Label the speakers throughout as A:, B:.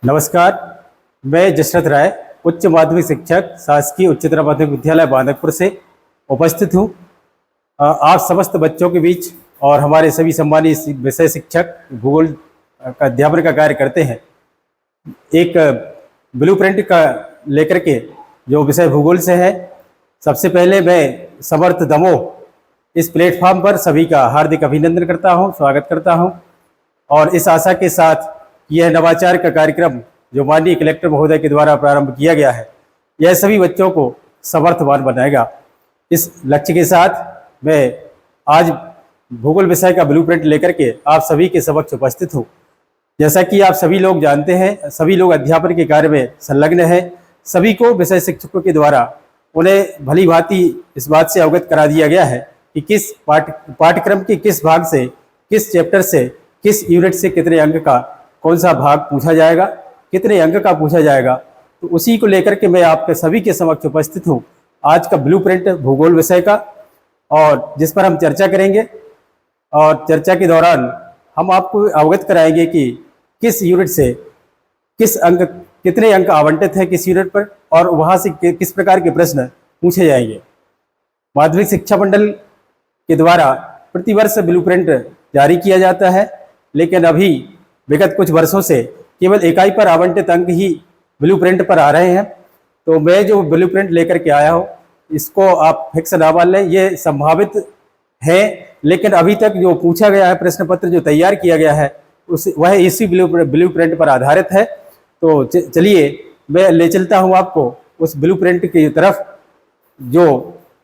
A: नमस्कार। मैं जशरथ राय, उच्च माध्यमिक शिक्षक, शासकीय उच्चतर माध्यमिक विद्यालय बांदकपुर से उपस्थित हूँ आप समस्त बच्चों के बीच और हमारे सभी सम्मानित विषय शिक्षक भूगोल का अध्यापन का कार्य करते हैं। एक ब्लूप्रिंट का लेकर के जो विषय भूगोल से है, सबसे पहले मैं समर्थ दमोह इस प्लेटफॉर्म पर सभी का हार्दिक अभिनंदन करता हूँ, स्वागत करता हूँ और इस आशा के साथ यह नवाचार का कार्यक्रम जो माननीय कलेक्टर महोदय के द्वारा प्रारंभ किया गया है, यह सभी बच्चों को समर्थवान बनाएगा। इस लक्ष्य के साथ मैं आज भूगोल विषय का ब्लूप्रिंट लेकर के आप सभी के समक्ष उपस्थित हूँ। जैसा कि आप सभी लोग जानते हैं, सभी लोग अध्यापन के कार्य में संलग्न हैं। सभी को विषय शिक्षकों के द्वारा उन्हें भली भांति इस बात से अवगत करा दिया गया है कि किस पाठ्यक्रम के किस भाग से, किस चैप्टर से, किस यूनिट से कितने अंक का कौन सा भाग पूछा जाएगा, कितने अंक का पूछा जाएगा। तो उसी को लेकर के मैं आपके सभी के समक्ष उपस्थित हूँ आज का ब्लूप्रिंट भूगोल विषय का, और जिस पर हम चर्चा करेंगे। और चर्चा के दौरान हम आपको अवगत कराएंगे कि किस यूनिट से किस अंक, कितने अंक आवंटित हैं किस यूनिट पर, और वहाँ से किस प्रकार के प्रश्न पूछे जाएंगे। माध्यमिक शिक्षा मंडल के द्वारा प्रतिवर्ष ब्लूप्रिंट जारी किया जाता है, लेकिन अभी विगत कुछ वर्षों से केवल इकाई पर आवंटित अंक ही ब्लूप्रिंट पर आ रहे हैं। तो मैं जो ब्लूप्रिंट लेकर के आया हूँ, इसको आप फिक्स ना मान लें, ये संभावित है, लेकिन अभी तक जो पूछा गया है, प्रश्न पत्र जो तैयार किया गया है वह इसी ब्लूप्रिंट पर आधारित है। तो चलिए मैं ले चलता हूँ आपको उस ब्लूप्रिंट की तरफ जो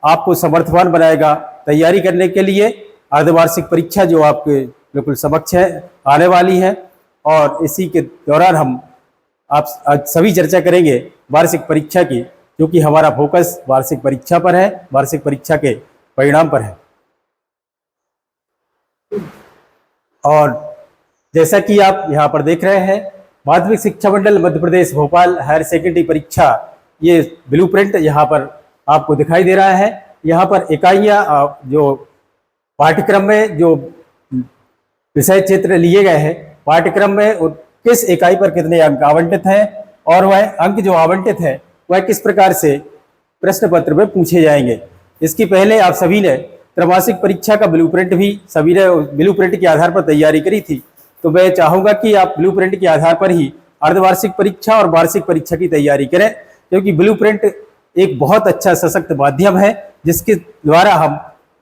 A: आपको समर्थवान बनाएगा तैयारी करने के लिए। अर्धवार्षिक परीक्षा जो आपके बिल्कुल समक्ष है, आने वाली है, और इसी के दौरान हम आप सभी चर्चा करेंगे वार्षिक परीक्षा की, क्योंकि हमारा फोकस वार्षिक परीक्षा पर है, वार्षिक परीक्षा के परिणाम पर है। और जैसा कि आप यहाँ पर देख रहे हैं, माध्यमिक शिक्षा मंडल मध्य प्रदेश भोपाल हायर सेकेंडरी परीक्षा, ये ब्लूप्रिंट यहाँ पर आपको दिखाई दे रहा है। यहाँ पर इकाइयाँ जो पाठ्यक्रम में जो विषय क्षेत्र लिए गए हैं, पाठ्यक्रम में किस इकाई पर कितने अंक आवंटित हैं, और वह अंक जो आवंटित है वह किस प्रकार से प्रश्न पत्र में पूछे जाएंगे। इसके पहले आप सभी ने त्रैमासिक परीक्षा का ब्लूप्रिंट भी सभी ने ब्लूप्रिंट के आधार पर तैयारी करी थी। तो मैं चाहूँगा कि आप ब्लूप्रिंट के आधार पर ही अर्धवार्षिक परीक्षा और वार्षिक परीक्षा की तैयारी करें, क्योंकि ब्लूप्रिंट एक बहुत अच्छा सशक्त माध्यम है, जिसके द्वारा हम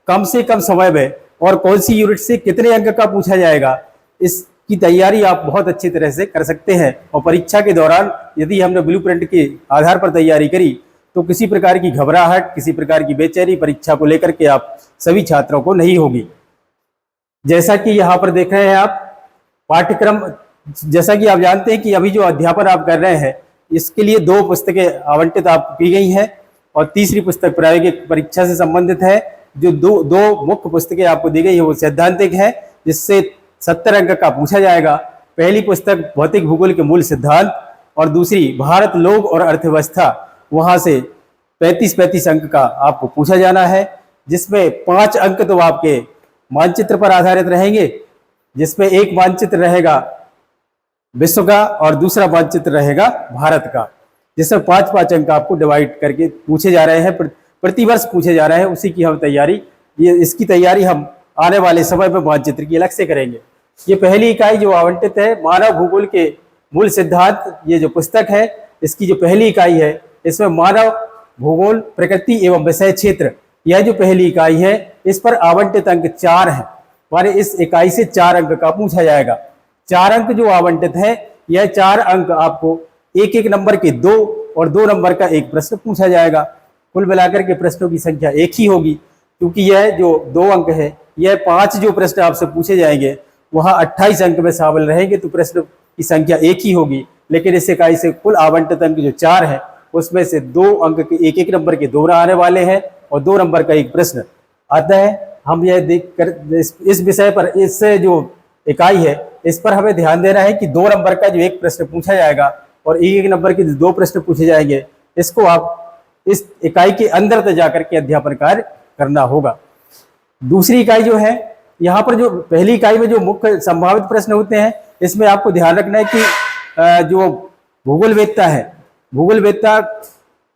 A: कम से कम समय में और कौन सी यूनिट से कितने अंक का पूछा जाएगा, इसकी तैयारी आप बहुत अच्छी तरह से कर सकते हैं। और परीक्षा के दौरान यदि हमने ब्लूप्रिंट के आधार पर तैयारी करी तो किसी प्रकार की घबराहट, किसी प्रकार की बेचैनी परीक्षा को लेकर के आप सभी छात्रों को नहीं होगी। जैसा कि यहाँ पर देख रहे हैं आप पाठ्यक्रम, जैसा कि आप जानते हैं कि अभी जो अध्यापन आप कर रहे हैं, इसके लिए 2 पुस्तकें आवंटित आप की गई हैं, और तीसरी पुस्तक प्रायोगिक परीक्षा से संबंधित है। जो दो मुख्य पुस्तकें आपको दी गई है वो सैद्धांतिक है, जिससे 70 अंक का पूछा जाएगा। पहली पुस्तक भौतिक भूगोल के मूल सिद्धांत, और दूसरी भारत लोग और अर्थव्यवस्था, वहाँ से 35 अंक का आपको पूछा जाना है, जिसमें 5 अंक तो आपके मानचित्र पर आधारित रहेंगे, जिसमें एक मानचित्र रहेगा विश्व का और दूसरा मानचित्र रहेगा भारत का, जिसमें 5 अंक आपको डिवाइड करके पूछे जा रहे हैं, प्रतिवर्ष पूछे जा रहे हैं। उसी की हम तैयारी, इसकी तैयारी हम आने वाले समय में मानचित्र की अलग से करेंगे। ये पहली इकाई जो आवंटित है मानव भूगोल के मूल सिद्धांत, ये जो पुस्तक है, इसकी जो पहली इकाई है, इसमें मानव भूगोल प्रकृति एवं विषय क्षेत्र, यह जो पहली इकाई है, इस पर आवंटित अंक 4 है। हमारे इस इकाई से 4 अंक का पूछा जाएगा। 4 अंक जो आवंटित है, यह 4 अंक आपको एक नंबर के 2 और 2 नंबर का एक प्रश्न पूछा जाएगा। कुल मिलाकर के प्रश्नों की संख्या एक ही होगी, क्योंकि यह जो 2 अंक है, यह 5 जो प्रश्न आपसे पूछे जाएंगे वहाँ 28 अंक में शामिल रहेंगे, तो प्रश्न की संख्या एक ही होगी। लेकिन इस इकाई से कुल आवंटित अंक जो 4 है, उसमें से 2 अंक के एक नंबर के 2 आने वाले हैं और 2 नंबर का एक प्रश्न आता है। हम यह देख कर इस विषय पर, इस जो इकाई है, इस पर हमें ध्यान देना है कि 2 नंबर का जो एक प्रश्न पूछा जाएगा और एक नंबर के 2 प्रश्न पूछे जाएंगे, इसको आप इस इकाई के अंदर तक जाकर के अध्यापन कार्य करना होगा। दूसरी इकाई जो है, यहाँ पर जो पहली इकाई में जो मुख्य संभावित प्रश्न होते हैं, इसमें आपको ध्यान रखना है कि जो भूगोलवेत्ता है। भूगोलवेत्ता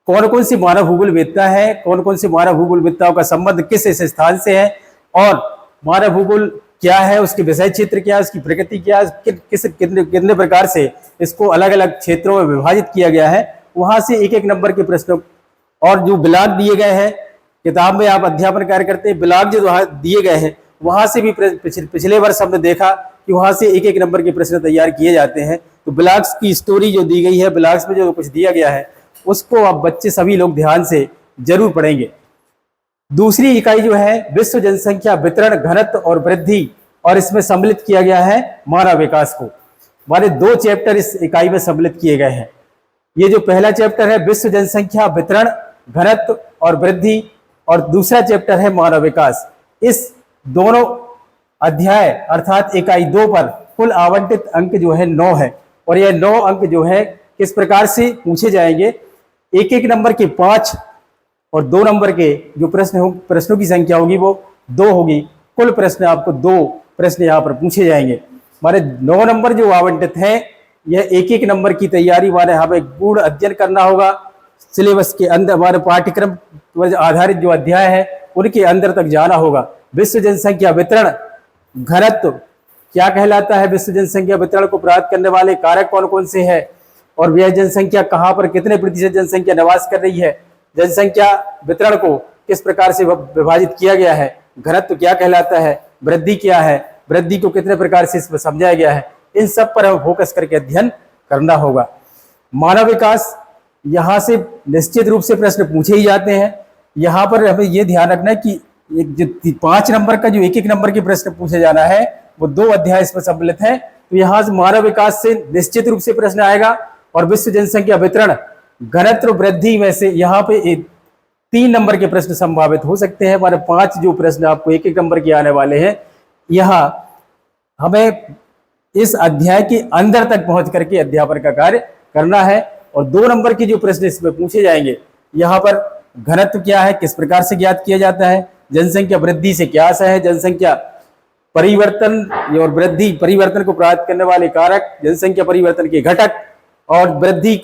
A: कौन कौन सी मानव भूगोलवेत्ता है, कौन कौन सी मानव भूगोलवेत्ताओं का संबंध किस इस स्थान से है, और मानव भूगोल क्या है, उसके विषय क्षेत्र क्या है, उसकी प्रकृति क्या है, किस कितने कितने प्रकार से इसको अलग अलग क्षेत्रों में विभाजित किया गया है, वहां से एक एक नंबर के प्रश्नों और जो ब्लॉक दिए गए हैं, किताब में आप अध्यापन कार्य करते हैं, ब्लॉक जो दिए गए हैं वहां से भी पिछले वर्ष हमने देखा कि वहां से एक एक नंबर के प्रश्न तैयार किए जाते हैं। तो ब्लॉक्स की स्टोरी जो दी गई है, ब्लॉक्स में जो कुछ दिया गया है उसको आप बच्चे सभी लोग ध्यान से जरूर पढ़ेंगे। दूसरी इकाई जो है विश्व जनसंख्या वितरण, घनत्व और वृद्धि, और इसमें सम्मिलित किया गया है मानव विकास को। हमारे 2 चैप्टर इस इकाई में सम्मिलित किए गए हैं। ये जो पहला चैप्टर है विश्व जनसंख्या वितरण, घनत्व और वृद्धि, और दूसरा चैप्टर है मानव विकास। इस दोनों अध्याय अर्थात इकाई 2 पर कुल आवंटित अंक जो है 9 है, और यह 9 अंक जो है किस प्रकार से पूछे जाएंगे, एक एक नंबर के 5 और 2 नंबर के जो प्रश्नों की संख्या होगी वो 2 होगी। कुल प्रश्न आपको 2 प्रश्न यहाँ पर पूछे जाएंगे। हमारे 9 नंबर जो आवंटित हैं, यह एक एक नंबर की तैयारी हमारे हमें पूर्ण अध्ययन करना होगा। सिलेबस के अंदर हमारे पाठ्यक्रम पर आधारित जो अध्याय है उनके अंदर तक जाना होगा। विश्व जनसंख्या वितरण, घनत्व क्या कहलाता है, विश्व जनसंख्या वितरण को प्राप्त करने वाले कारक कौन कौन से हैं, और यह जनसंख्या कहाँ पर कितने प्रतिशत जनसंख्या निवास कर रही है, जनसंख्या वितरण को किस प्रकार से विभाजित किया गया है, घनत्व क्या कहलाता है, वृद्धि क्या है, वृद्धि को कितने प्रकार से इसमें समझाया गया है, इन सब पर हमें फोकस करके अध्ययन करना होगा। मानव विकास, यहाँ से निश्चित रूप से प्रश्न पूछे ही जाते हैं। यहाँ पर हमें ये ध्यान रखना है कि एक जो 5 नंबर का जो एक एक नंबर के प्रश्न पूछे जाना है वो 2 अध्याय इसमें सम्मिलित है। तो यहाँ से मानव विकास से निश्चित रूप से प्रश्न आएगा, और विश्व जनसंख्या वितरण, घनत्व, वृद्धि में से यहाँ पे 3 नंबर के प्रश्न संभावित हो सकते हैं। हमारे 5 जो प्रश्न आपको एक एक नंबर के आने वाले हैं, यहाँ हमें इस अध्याय के अंदर तक पहुंच करके अध्यापन का कार्य करना है। और 2 नंबर के जो प्रश्न इसमें पूछे जाएंगे, यहाँ पर घनत्व क्या है, किस प्रकार से ज्ञात किया जाता है, जनसंख्या वृद्धि से क्या आशय है, जनसंख्या परिवर्तन और वृद्धि, परिवर्तन को प्राप्त करने वाले कारक, जनसंख्या परिवर्तन के घटक, और वृद्धि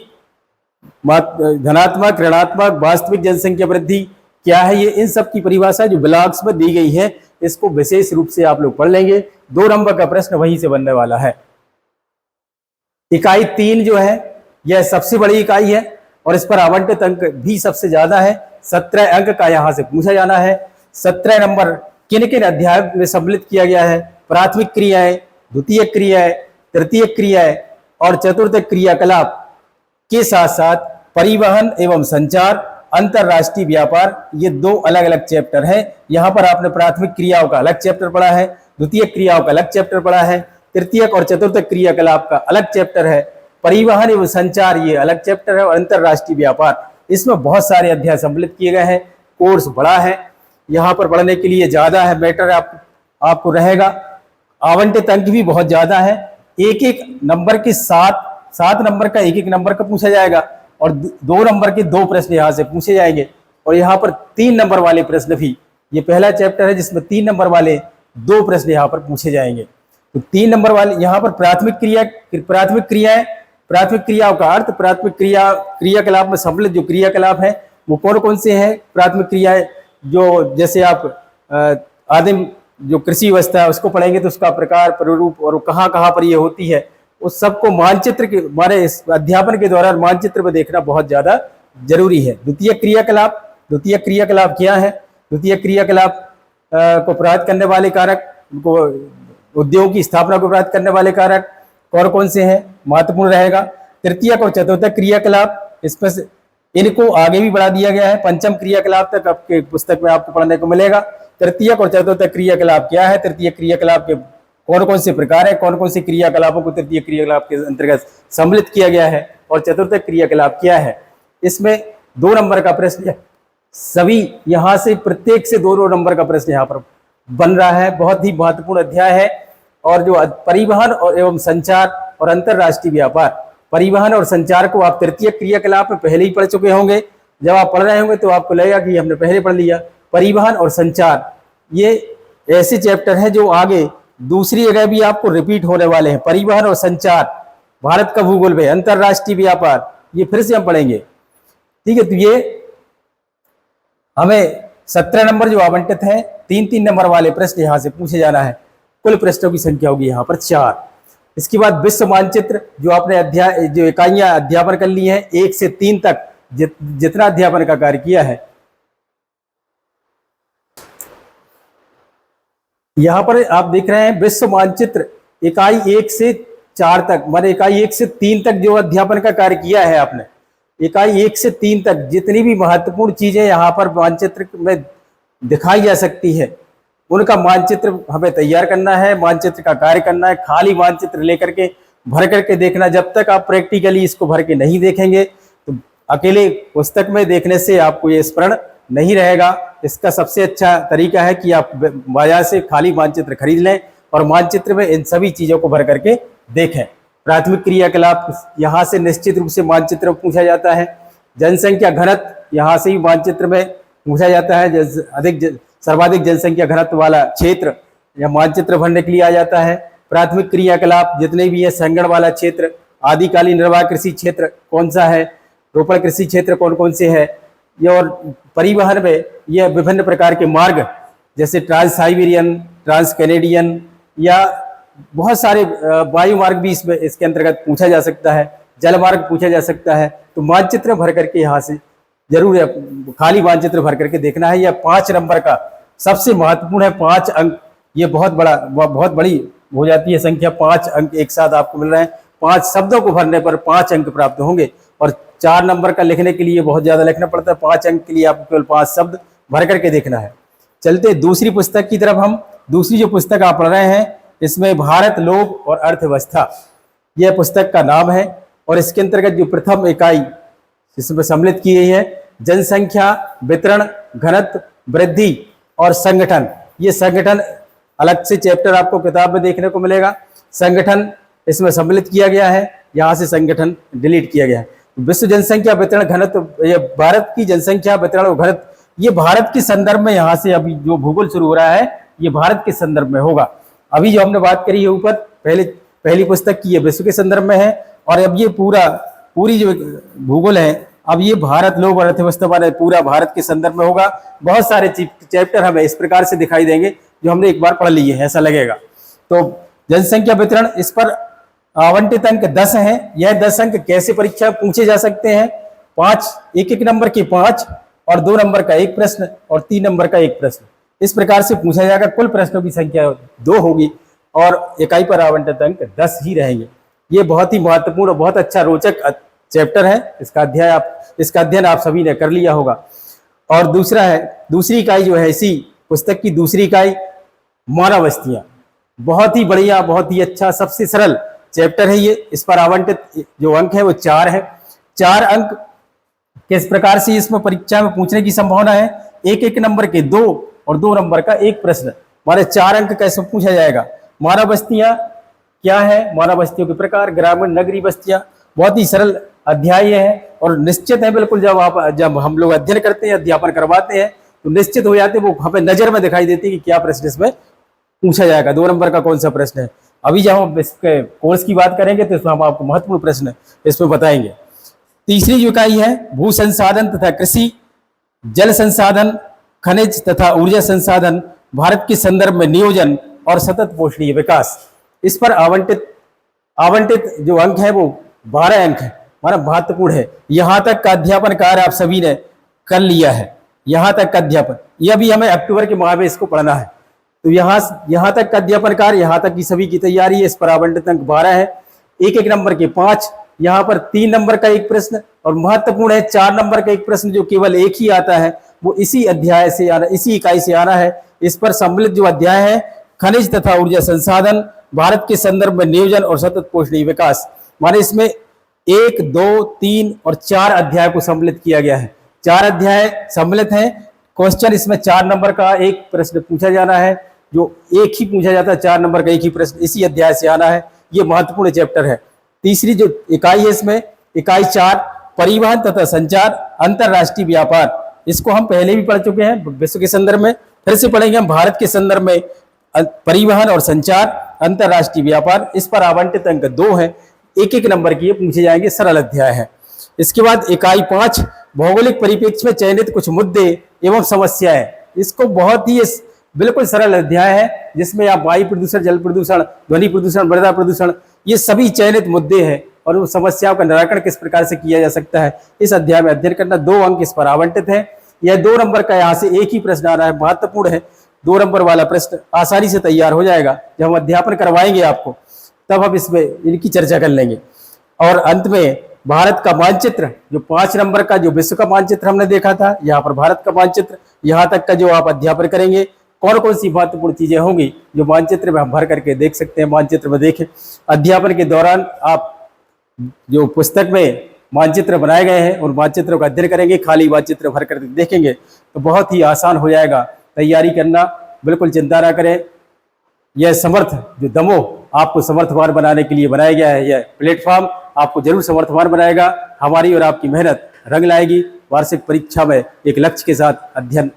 A: धनात्मक, ऋणात्मक, वास्तविक जनसंख्या वृद्धि क्या है, ये इन सब की परिभाषा जो ब्लॉक्स में दी गई है इसको विशेष रूप से आप लोग पढ़ लेंगे। 2 नंबर का प्रश्न वहीं से बनने वाला है। इकाई 3 जो है यह सबसे बड़ी इकाई है, और इस पर आवंटित अंक भी सबसे ज्यादा है। 17 अंक का यहाँ से पूछा जाना है। 17 नंबर किन किन अध्याय में सम्मिलित किया गया है, प्राथमिक क्रियाएं, द्वितीयक क्रियाएं, तृतीयक क्रियाएं और चतुर्थक क्रियाकलाप के साथ साथ परिवहन एवं संचार, अंतरराष्ट्रीय व्यापार, ये 2 अलग अलग चैप्टर हैं। यहाँ पर आपने प्राथमिक क्रियाओं का अलग चैप्टर पढ़ा है, द्वितीयक क्रियाओं का अलग चैप्टर पढ़ा है, तृतीयक और चतुर्थक क्रियाकलाप का अलग चैप्टर है, परिवहन एवं संचार ये अलग चैप्टर है, और अंतरराष्ट्रीय व्यापार, इसमें बहुत सारे अध्याय सम्मिलित किए गए हैं। कोर्स बड़ा है, यहाँ पर पढ़ने के लिए ज्यादा है, मैटर आपको रहेगा। आवंटित अंक भी बहुत ज्यादा है। एक एक नंबर के 7 नंबर का एक एक नंबर का पूछा जाएगा, और 2 नंबर के 2 प्रश्न यहाँ से पूछे जाएंगे, और यहाँ पर 3 नंबर वाले प्रश्न भी, ये पहला चैप्टर है जिसमें 3 नंबर वाले 2 प्रश्न यहाँ पर पूछे जाएंगे। तो 3 नंबर वाले यहाँ पर प्राथमिक क्रियाओं का अर्थ, प्राथमिक क्रियाकलाप में सम्मिलित जो क्रियाकलाप है वो कौन कौन से हैं। प्राथमिक क्रियाएं जो जैसे आप आदिम जो कृषि व्यवस्था है उसको पढ़ेंगे तो उसका प्रकार, प्रारूप और कहाँ कहाँ पर ये होती है, उस सबको मानचित्र के हमारे इस अध्यापन के दौरान मानचित्र में देखना बहुत ज्यादा जरूरी है। द्वितीय क्रियाकलाप क्या है, द्वितीय क्रियाकलाप को प्राप्त करने वाले कारक, उनको उद्योग की स्थापना को प्राप्त करने वाले कारक कौन कौन से हैं, महत्वपूर्ण रहेगा। तृतीयक और चतुर्थक क्रियाकलाप, इसमें से इनको आगे भी बढ़ा दिया गया है, 5म क्रियाकलाप तक आपके पुस्तक में आपको पढ़ने को मिलेगा। तृतीयक और चतुर्थक क्रियाकलाप क्या है, तृतीय क्रियाकलाप के कौन कौन से प्रकार है, कौन कौन से क्रियाकलापों को तृतीय क्रियाकलाप के अंतर्गत सम्मिलित किया गया है, और चतुर्थक क्रियाकलाप क्या है। इसमें 2 नंबर का प्रश्न सभी यहाँ से प्रत्येक से 2 नंबर का प्रश्न यहाँ पर बन रहा है। बहुत ही महत्वपूर्ण अध्याय है। और जो परिवहन और एवं संचार और अंतरराष्ट्रीय व्यापार, परिवहन और संचार को आप तृतीय क्रियाकलाप में पहले ही पढ़ चुके होंगे। जब आप पढ़ रहे होंगे तो आपको लगेगा कि हमने पहले पढ़ लिया। परिवहन और संचार ये ऐसे चैप्टर हैं जो आगे दूसरी जगह भी आपको रिपीट होने वाले हैं। परिवहन और संचार भारत का भूगोल में अंतरराष्ट्रीय व्यापार, ये फिर से हम पढ़ेंगे। ठीक है, तो ये हमें 17 नंबर जो आवंटित है, 3-3 नंबर वाले प्रश्न यहाँ से पूछे जाना है। कुल प्रश्नों की संख्या होगी यहाँ पर 4। इसके बाद विश्व मानचित्र, जो आपने जो इकाइयां अध्यापन कर ली हैं 1 से 3 तक, जितना अध्यापन का कार्य किया है, यहाँ पर आप देख रहे हैं विश्व मानचित्र इकाई 1 से 4 तक, माने इकाई 1 से 3 तक जो अध्यापन का कार्य किया है आपने, इकाई 1 से 3 तक जितनी भी महत्वपूर्ण चीजें यहाँ पर मानचित्र में दिखाई जा सकती है, उनका मानचित्र हमें तैयार करना है, मानचित्र का कार्य करना है। खाली मानचित्र लेकर के भर करके देखना, जब तक आप प्रैक्टिकली इसको भर के नहीं देखेंगे तो अकेले पुस्तक में देखने से आपको ये स्मरण नहीं रहेगा। इसका सबसे अच्छा तरीका है कि आप बाजार से खाली मानचित्र खरीद लें और मानचित्र में इन सभी चीजों को भर करके देखें। प्राथमिक क्रियाकलाप यहाँ से निश्चित रूप से मानचित्र में पूछा जाता है। जनसंख्या घनत्व यहाँ से ही मानचित्र में पूछा जाता है। सर्वाधिक जनसंख्या घनत्व वाला क्षेत्र या मानचित्र भरने के लिए आ जाता है। प्राथमिक क्रियाकलाप जितने भी है, संगण वाला क्षेत्र, आदिकालीन निर्वाह कृषि क्षेत्र कौन सा है, रोपण कृषि क्षेत्र कौन कौन से है, ये और परिवहन में यह विभिन्न प्रकार के मार्ग जैसे ट्रांस साइबेरियन, ट्रांस कैनेडियन या बहुत सारे वायु मार्ग भी इसके अंतर्गत पूछा जा सकता है, जल मार्ग पूछा जा सकता है। तो मानचित्र भर करके यहाँ से जरूर खाली मानचित्र भर करके देखना है। यह 5 नंबर का सबसे महत्वपूर्ण है, 5 अंक। ये बहुत बड़ी हो जाती है संख्या, 5 अंक एक साथ आपको मिल रहे हैं। 5 शब्दों को भरने पर 5 अंक प्राप्त होंगे और 4 नंबर का लिखने के लिए बहुत ज्यादा लिखना पड़ता है। 5 अंक के लिए आपको केवल 5 शब्द भर करके देखना है। चलते दूसरी पुस्तक की तरफ। हम दूसरी जो पुस्तक आप पढ़ रहे हैं, इसमें भारत, लोक और अर्थव्यवस्था, यह पुस्तक का नाम है। और इसके अंतर्गत जो प्रथम इकाई इसमें सम्मिलित की गई है, जनसंख्या, वितरण, घनत्व, वृद्धि और संगठन। ये संगठन अलग से चैप्टर आपको किताब में देखने को मिलेगा। संगठन इसमें सम्मिलित किया गया है, यहाँ से संगठन डिलीट किया गया है। विश्व जनसंख्या, वितरण, घनत्व, ये भारत की जनसंख्या, वितरण और घनत्व, ये भारत के संदर्भ में यहाँ से अभी जो भूगोल शुरू हो रहा है, ये भारत के संदर्भ में होगा। अभी जो हमने बात करी है ऊपर पहली पुस्तक की, ये विश्व के संदर्भ में है। और अब ये पूरी जो भूगोल है, अब ये भारत, लोक और अर्थव्यवस्था वाले पूरा भारत के संदर्भ में होगा। बहुत सारे चैप्टर हमें इस प्रकार से दिखाई देंगे जो हमने एक बार पढ़ लिए हैं, ऐसा लगेगा। तो जनसंख्या, वितरण, इस पर आवंटित अंक 10 हैं। यह 10 अंक कैसे परीक्षा पूछे जा सकते हैं? 5 एक नंबर के 5 और 2 नंबर का 1 प्रश्न और 3 नंबर का 1 प्रश्न, इस प्रकार से पूछा जाएगा। कुल प्रश्नों की संख्या 2 होगी और इकाई पर आवंटित अंक 10 ही रहेंगे। ये बहुत ही महत्वपूर्ण और बहुत अच्छा रोचक चैप्टर है। इसका अध्ययन आप सभी ने कर लिया होगा। और दूसरी इकाई जो है, इसी पुस्तक की दूसरी इकाई, मानव बस्तियां, बहुत ही बढ़िया, बहुत ही अच्छा, सबसे सरल चैप्टर है ये। इस पर आवंटित जो अंक है वो 4 है। 4 अंक किस प्रकार से इसमें परीक्षा में पूछने की संभावना है? एक नंबर के 2 और 2 नंबर का 1 प्रश्न, माने 4 अंक कैसे पूछा जाएगा। मानव बस्तियां क्या है, मानव बस्तियों के प्रकार, ग्रामीण, नगरीय बस्तियां, बहुत ही सरल अध्याय है और निश्चित है बिल्कुल। जब हम लोग अध्ययन करते हैं, अध्यापन करवाते हैं, तो निश्चित हो जाते हैं, वो हमें नजर में दिखाई देती है कि क्या प्रश्न इसमें पूछा जाएगा, 2 नंबर का कौन सा प्रश्न है। अभी जब हम इसके कोर्स की बात करेंगे तो इसमें हम आपको महत्वपूर्ण प्रश्न इसमें बताएंगे। तीसरी जो इकाई है, भू संसाधन तथा कृषि, जल संसाधन, खनिज तथा ऊर्जा संसाधन, भारत के संदर्भ में नियोजन और सतत पोषणीय विकास। इस पर आवंटित जो अंक है वो 12 अंक है, माना महत्वपूर्ण है। यहाँ तक का अध्यापन कार्य आप सभी ने कर लिया है। यहाँ तक का अध्यापन, यह भी हमें अक्टूबर के माह में इसको पढ़ना है। तो यहाँ तक का अध्यापन कार्य, यहाँ तक की सभी की तैयारी है। इस पर आवंटित अंक 12 है। एक नंबर के 5, यहाँ पर 3 नंबर का 1 प्रश्न और महत्वपूर्ण है 4 नंबर का 1 प्रश्न जो केवल एक ही आता है, वो इसी अध्याय से आना, इसी इकाई से आना है। इस पर सम्मिलित जो अध्याय है, खनिज तथा ऊर्जा संसाधन, भारत के संदर्भ में नियोजन और सतत पोषणीय विकास, माने इसमें 1, 2, 3 और 4 अध्याय को सम्मिलित किया गया है। 4 अध्याय सम्मिलित हैं। क्वेश्चन इसमें 4 नंबर का 1 प्रश्न पूछा जाना है, जो एक ही पूछा जाता है, 4 नंबर का 1 ही प्रश्न इसी अध्याय से आना है। ये महत्वपूर्ण चैप्टर है। तीसरी जो इकाई है, इसमें इकाई 4, परिवहन तथा संचार, अंतरराष्ट्रीय व्यापार, इसको हम पहले भी पढ़ चुके हैं विश्व के संदर्भ में, फिर से पढ़ेंगे हम भारत के संदर्भ में। परिवहन और संचार, अंतरराष्ट्रीय व्यापार, इस पर आवंटित अंक 2 है। एक एक नंबर की ये पूछे जाएंगे, सरल अध्याय है। इसके बाद इकाई 5 भौगोलिक परिप्रेक्ष्य में चयनित कुछ मुद्दे एवं समस्याएं। इसको बहुत ही बिल्कुल सरल अध्याय है, जिसमें आप वायु प्रदूषण, जल प्रदूषण, ध्वनि प्रदूषण, मृदा प्रदूषण, ये सभी चयनित मुद्दे हैं और उन समस्याओं का निराकरण किस प्रकार से किया जा सकता है इस अध्याय में अध्ययन करना। 2 अंक इस पर आवंटित है। यह 2 नंबर का यहाँ से एक ही प्रश्न आ रहा है, महत्वपूर्ण है। 2 नंबर वाला प्रश्न आसानी से तैयार हो जाएगा। जब हम अध्यापन करवाएंगे आपको, तब हम इसमें इनकी चर्चा कर लेंगे। और अंत में भारत का मानचित्र, जो 5 नंबर का जो विश्व का मानचित्र हमने देखा था, यहाँ पर भारत का मानचित्र, यहाँ तक का जो आप अध्यापन करेंगे, कौन कौन सी महत्वपूर्ण चीजें होंगी जो मानचित्र में हम भर करके देख सकते हैं, मानचित्र में देखें। अध्यापन के दौरान आप जो पुस्तक में मानचित्र बनाए गए हैं उन मानचित्रों का अध्ययन करेंगे, खाली मानचित्र भर कर देखेंगे तो बहुत ही आसान हो जाएगा तैयारी करना। बिल्कुल चिंता ना करें। यह समर्थ जो दमोह आपको समर्थवान बनाने के लिए बनाया गया है, यह प्लेटफॉर्म आपको जरूर समर्थवान बनाएगा। हमारी और आपकी मेहनत रंग लाएगी। वार्षिक परीक्षा में एक लक्ष्य के साथ अध्ययन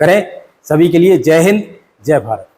A: करें। सभी के लिए जय हिंद, जय भारत।